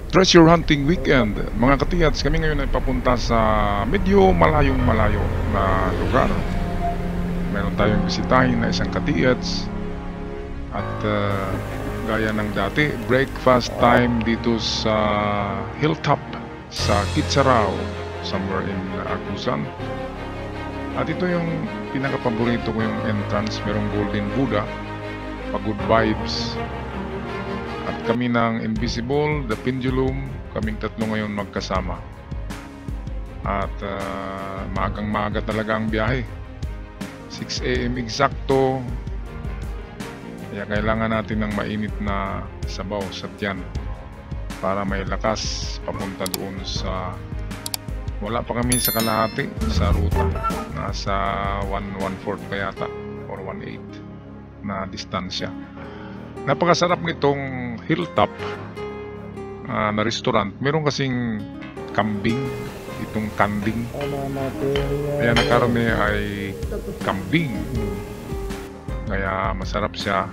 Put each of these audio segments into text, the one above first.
Treasure hunting weekend. Mga katiyats, kami ngayon ay papunta sa medyo malayo na lugar. Meron tayong bisitahin na isang katiyats at gaya ng dati, breakfast time dito sa hilltop sa Kitsaraw, somewhere in Agusan. At ito yung pinaka-paborito ko yung entrance, merong Golden Buddha, pa-good vibes. At kami ng Invisible, The Pendulum, kaming tatlo ngayon magkasama. At maagang-maaga talaga ang biyahe. 6 AM eksakto. Kaya kailangan natin ng mainit na sabaw sa tiyan para may lakas papunta doon sa... Wala pa kami sa kalahati sa ruta. Nasa 1/4 pa yata or 1/8 na distansya. Napakasarap nitong hilltop na restaurant. Meron kasing kambing, itong kanding. Kaya nakarami ay kambing. Kaya masarap siya.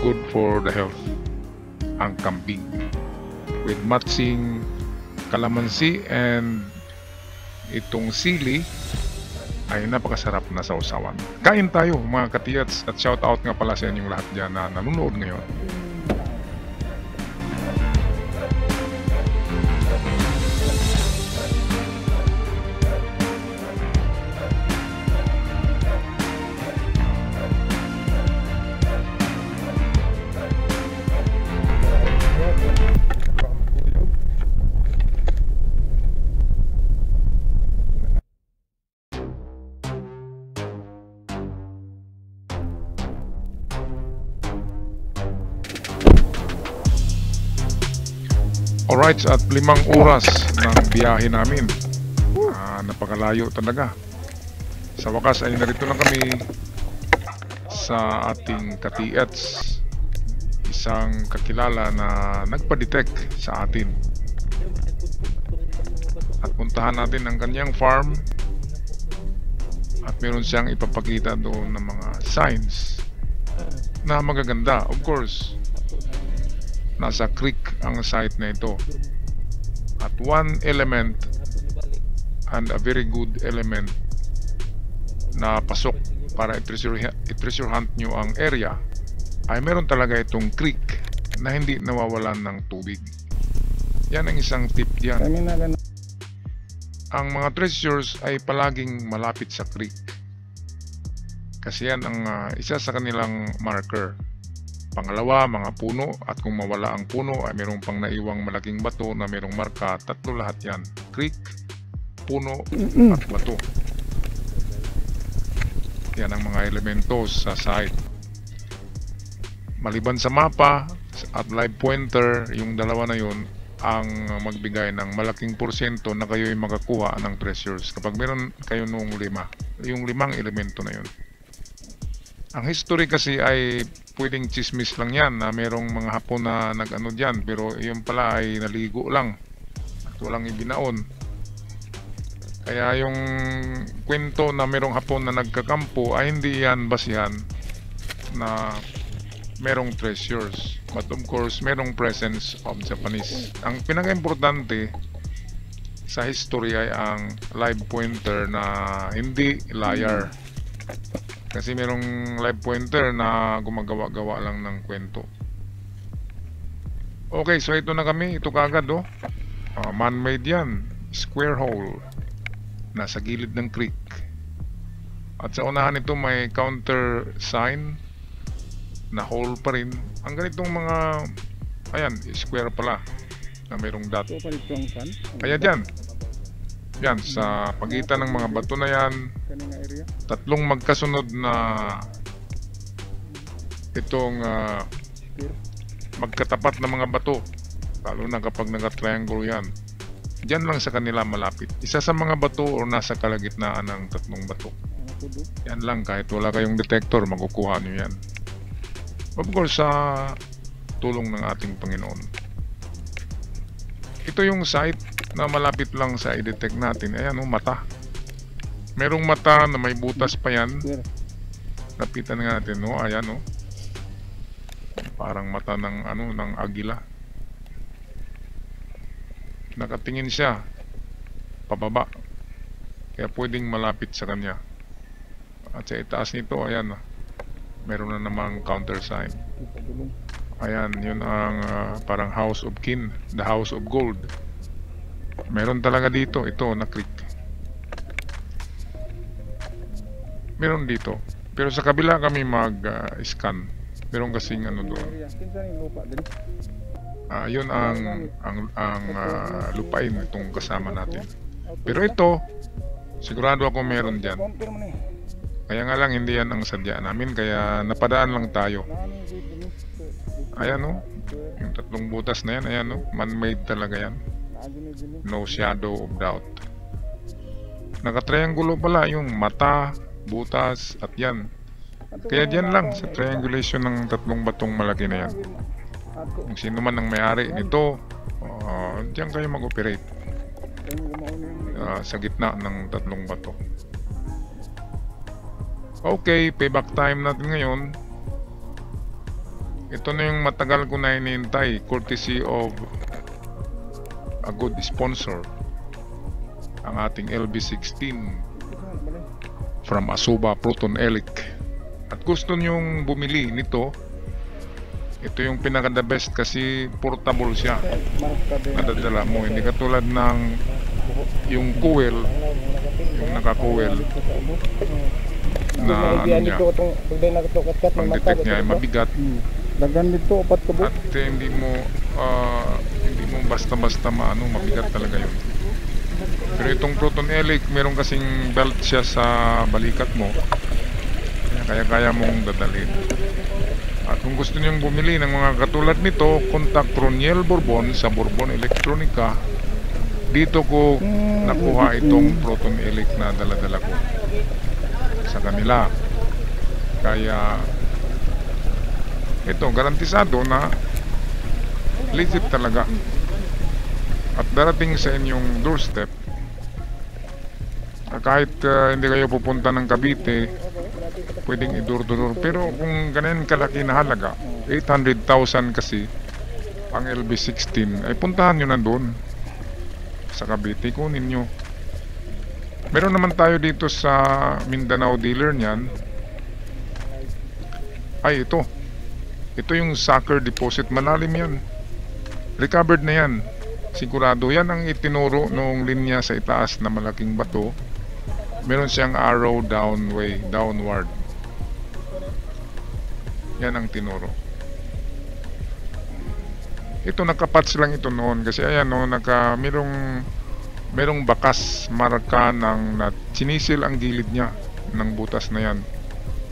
Good for the health ang kambing. With matching kalamansi and itong sili ay napakasarap na sausawan. Kain tayo mga katiyats at shout out nga pala sa inyong lahat dyan na nanonood ngayon. Alright, at 5 oras ng biyahe namin. Napakalayo talaga. Sa wakas ay narito na kami sa ating katiyats. Isang kakilala na nagpa-detect sa atin. At puntahan natin ang kanyang farm. At meron siyang ipapakita doon ng mga signs na magaganda. Of course, nasa creek ang site na ito. At one element and a very good element na pasok para i-treasure hunt nyo ang area ay meron talaga itong creek na hindi nawawalan ng tubig. Yan ang isang tip diyan. Ang mga treasures ay palaging malapit sa creek kasi yan ang isa sa kanilang marker. Pangalawa, mga puno, at kung mawala ang puno ay mayroong pang naiwang malaking bato na mayroong marka. Tatlo lahat yan. Creek, puno, at bato. Yan ang mga elementos sa site. Maliban sa mapa at live pointer, yung dalawa na yun ang magbigay ng malaking porsyento na kayo'y makakuha ng treasures. Kapag meron kayo nung yung 5 elemento na yun. Ang history kasi ay pwedeng chismis lang yan na merong mga Hapon na nag-ano dyan, pero yun pala ay naligo lang at walang ibinaon. Kaya yung kwento na merong Hapon na nagkakampo ay hindi yan basihan na merong treasures, but of course merong presence of Japanese. Ang pinaka-importante sa history ay ang live pointer na hindi liar. Kasi merong live pointer na gumagawa-gawa lang ng kwento. Okay, so ito na kami. Ito kagad, oh. Man-made yan. Square hole. Nasa gilid ng creek. At sa unahan ito may counter sign na hole pa rin. Ang ganitong mga... Ayan, square pala. Na mayroong dot. Kaya dyan. Yan, sa pagitan ng mga bato na yan, tatlong magkasunod na itong magkatapat na mga bato, lalo na kapag naka-triangle yan. Diyan lang sa kanila malapit. Isa sa mga bato o nasa kalagitnaan ng tatlong bato. Yan lang, kahit wala kayong detector, makukuha nyo yan. Of course, sa tulong ng ating Panginoon. Ito yung site na malapit lang sa i-detect natin. Ayan, mata. Merong mata na may butas pa yan. Lapitan nga natin, ayan, parang mata ng ng agila. Nakatingin siya pababa, kaya pwedeng malapit sa kanya. At sa itaas nito, ayan, meron na namang counter sign. Ayan, yun ang parang house of kin, the house of gold. Meron talaga dito, ito na click. Meron dito. Pero sa kabila kami mag-scan. Meron kasing ano doon. Yun ang lupain itong kasama natin. Pero ito, sigurado ako meron dyan. Kaya nga lang hindi yan ang sadya namin, kaya napadaan lang tayo. Ayan o, yung tatlong butas na yan, ayan o, man-made talaga yan. No shadow of doubt. Naka-triangulo pala yung mata, butas, at yan. Kaya dyan lang sa triangulation ng tatlong batong malaki na yan. Kung sino man ang may-ari nito, dyan kayo mag-operate sa gitna ng tatlong bato. Okay, payback time natin ngayon. Ito na yung matagal ko na hinihintay, courtesy of a good sponsor, ang ating LB16 from Asuba Proton Elic. At gusto nyong bumili nito, ito yung pinaka the best kasi portable siya, madadala mo, hindi katulad ng yung coil, yung naka-coil na ano niya, pang-detect niya ay mabigat. Dagan dito, opat ka po. At hindi mo basta-basta mabigat talaga yun. Pero itong Proton Elic, meron kasing belt siya sa balikat mo, kaya mong dadalhin. At kung gusto niyong bumili ng mga katulad nito, contact Roniel Bourbon sa Bourbon Electronica. Dito ko nakuha itong Proton Elic na dala-dala ko sa kanila. Kaya ito, garantisado na legit talaga. At darating sa inyong doorstep. Kahit hindi kayo pupunta ng Cavite, pwedeng idurdur. Pero kung ganyan kalaki na halaga, 800,000 kasi ang LB16, ay puntahan nyo na doon sa Cavite, kunin nyo. Meron naman tayo dito sa Mindanao dealer niyan. Ay, ito yung sucker deposit, malalim yan, recovered na yan, sigurado. Yan ang itinuro nung linya sa itaas na malaking bato. Meron siyang arrow downward. Yan ang tinuro. Ito nakapatch lang ito noon kasi ayan no, merong bakas, marka ng sinisil ang gilid niya ng butas na yan.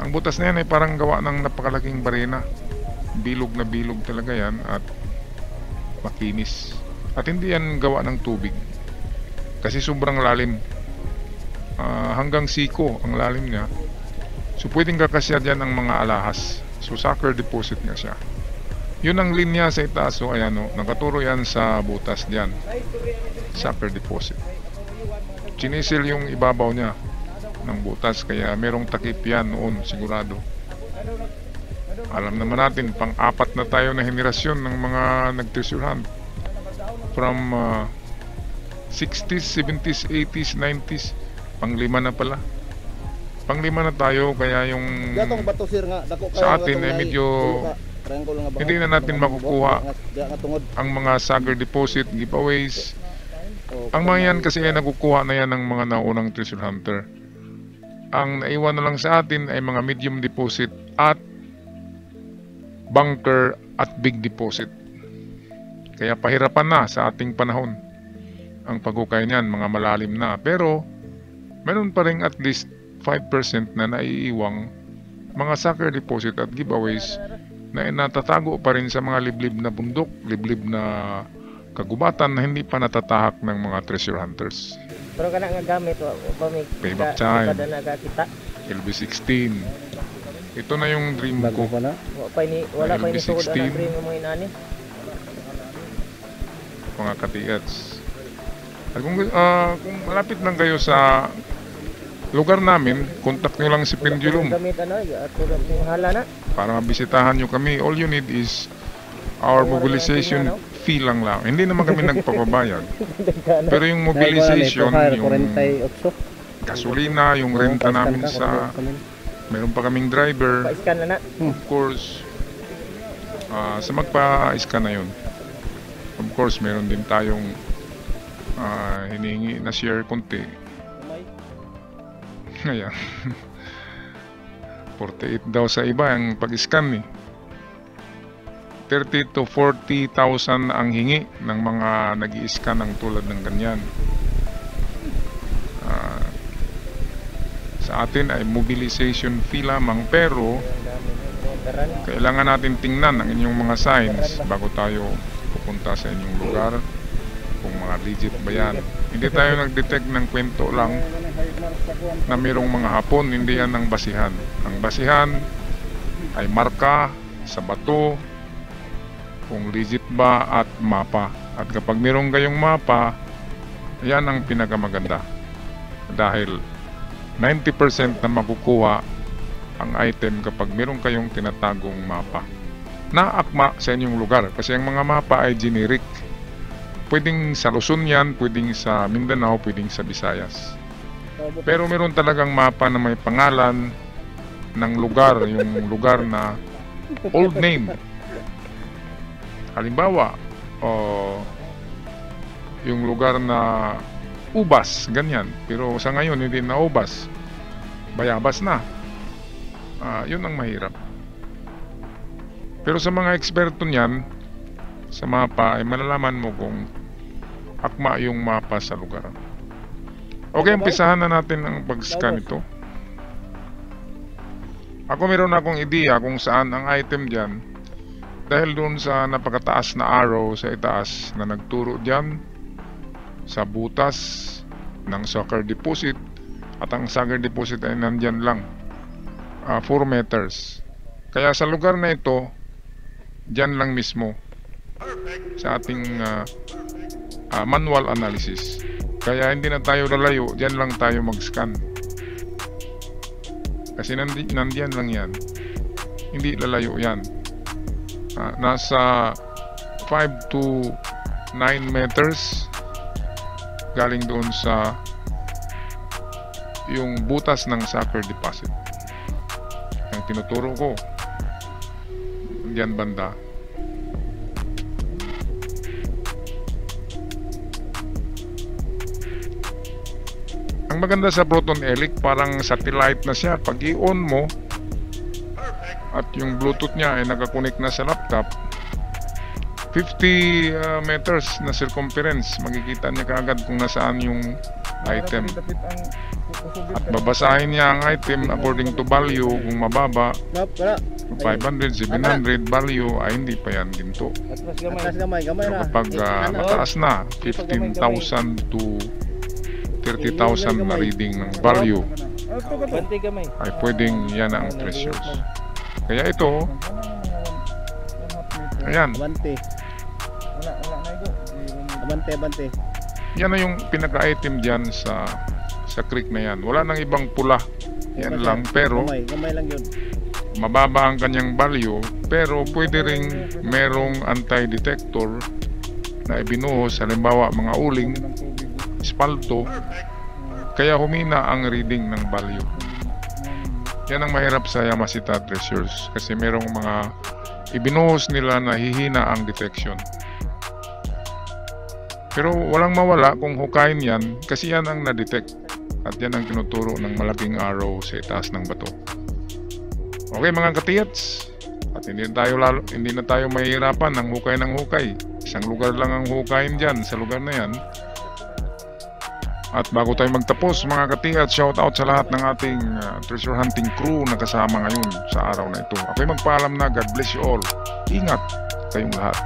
Ang butas na yan ay parang gawa ng napakalaking barena. Bilog na bilog talaga yan at makinis. At hindi yan gawa ng tubig kasi sobrang lalim, hanggang siko ang lalim niya. So pwedeng kakasya dyan ang mga alahas. So sucker deposit nga siya. Yun ang linya sa itaas. So ayan o, nakaturo yan sa butas dyan, sucker deposit. Chinisil yung ibabaw niya ng butas, kaya merong takip yan noon sigurado. Alam naman natin, pang-apat na tayo na henerasyon ng mga nag-treasure hunt. From 60s, 70s, 80s, 90s, pang-lima na pala. Pang-lima na tayo, kaya yung sa atin ay medyo hindi na natin makukuha ang mga sucker deposit, giveaways. Ang mga yan kasi ay nakukuha na yan ng mga naunang treasure hunter. Ang naiwan na lang sa atin ay mga medium deposit at bunker at big deposit. Kaya pahirapan na sa ating panahon ang paghukay niyan, mga malalim na. Pero meron pa rin at least 5% na naiiwang mga sucker deposit at giveaways na natatago pa rin sa mga liblib na bundok, liblib na kagubatan na hindi pa natatahak ng mga treasure hunters. Pero kana nga gamit payback time, LB16. Ito na yung dream ko. Wala pa ini sugod ang dream mo inani. Mga katiats. At kung malapit lang kayo sa lugar namin, contact nyo lang si Pendulum para mabisitahan nyo kami. All you need is our mobilization fee lang lang. Hindi naman kami nagpapabayad. Dagana. Pero yung mobilization, yung 48. gasolina, yung renta namin sa... Meron pa kaming driver. Pa-scan na na. Of course, sa magpa-scan na yun. Of course, meron din tayong hinihingi na share konti. Ayan. 48 daw sa iba ang pag-scan eh. 30 to 40,000 ang hingi ng mga nag-i-scan ng tulad ng ganyan. Sa atin ay mobilization fee lamang, pero kailangan natin tingnan ang inyong mga signs bago tayo pupunta sa inyong lugar kung mga legit ba yan. Hindi tayo nag-detect ng kwento lang na mayroong mga hapon, hindi yan ang basihan. Ang basihan ay marka sa bato, kung legit ba, at mapa. At kapag mayroong kayong mapa, yan ang pinakamaganda. Dahil 90% na makukuha ang item kapag mayroong kayong tinatagong mapa na akma sa inyong lugar. Kasi ang mga mapa ay generic. Pwedeng sa Luzon yan, pwedeng sa Mindanao, pwedeng sa Visayas. Pero meron talagang mapa na may pangalan ng lugar, yung lugar na old name. Halimbawa, yung lugar na Ubas, ganyan. Pero sa ngayon, hindi na Ubas. Bayabas na. Yun ang mahirap. Pero sa mga eksperto niyan, sa mapa, ay malalaman mo kung akma yung mapa sa lugar. Okay, umpisahan na natin ang pag-scan ito. Ako meron akong ideya kung saan ang item dyan. Dahil doon sa napakataas na arrow sa itaas na nagturo dyan sa butas ng sucker deposit, at ang sucker deposit ay nandyan lang 4 meters. Kaya sa lugar na ito, dyan lang mismo sa ating manual analysis. Kaya hindi na tayo lalayo, dyan lang tayo mag-scan. Kasi nandiyan lang yan. Hindi lalayo yan. Nasa 5 to 9 meters galing doon sa yung butas ng sucker deposit. Ang tinuturo ko diyan banda. Ang maganda sa Proton Elic, parang satellite na siya. Pag i-on mo at yung Bluetooth niya ay nakakonek na sa laptop, 50 meters na circumference, makikita niya kaagad kung nasaan yung item. At babasahin niya ang item according to value. Kung mababa, 500, 700 value, ay hindi pa yan ginto. Pero kapag mataas na, 15,000 to 30,000 na reading ng value, ay pwedeng yan ang treasures. Kaya ito, ayan, yan na yung pinaka-item dyan sa creek na yan. Wala nang ibang pula, yan lang. Pero mababa ang kanyang value, pero pwede ring merong anti-detector na ibinuhos, halimbawa mga uling, espalto, kaya humina ang reading ng value. Yan ang mahirap sa Yamashita Treasures, kasi merong mga ibinuhos nila na hihina ang detection. Pero walang mawala kung hukayin yan, kasi yan ang na-detect, at yan ang tinuturo ng malaking arrow sa itaas ng bato. Okay mga katiyats, at hindi na tayo mahihirapan ng hukay. Isang lugar lang ang hukayin dyan sa lugar na yan. At bago tayo magtapos mga katiyats, shout out sa lahat ng ating treasure hunting crew na kasama ngayon sa araw na ito. Ako'y magpaalam na. God bless you all. Ingat kayong lahat.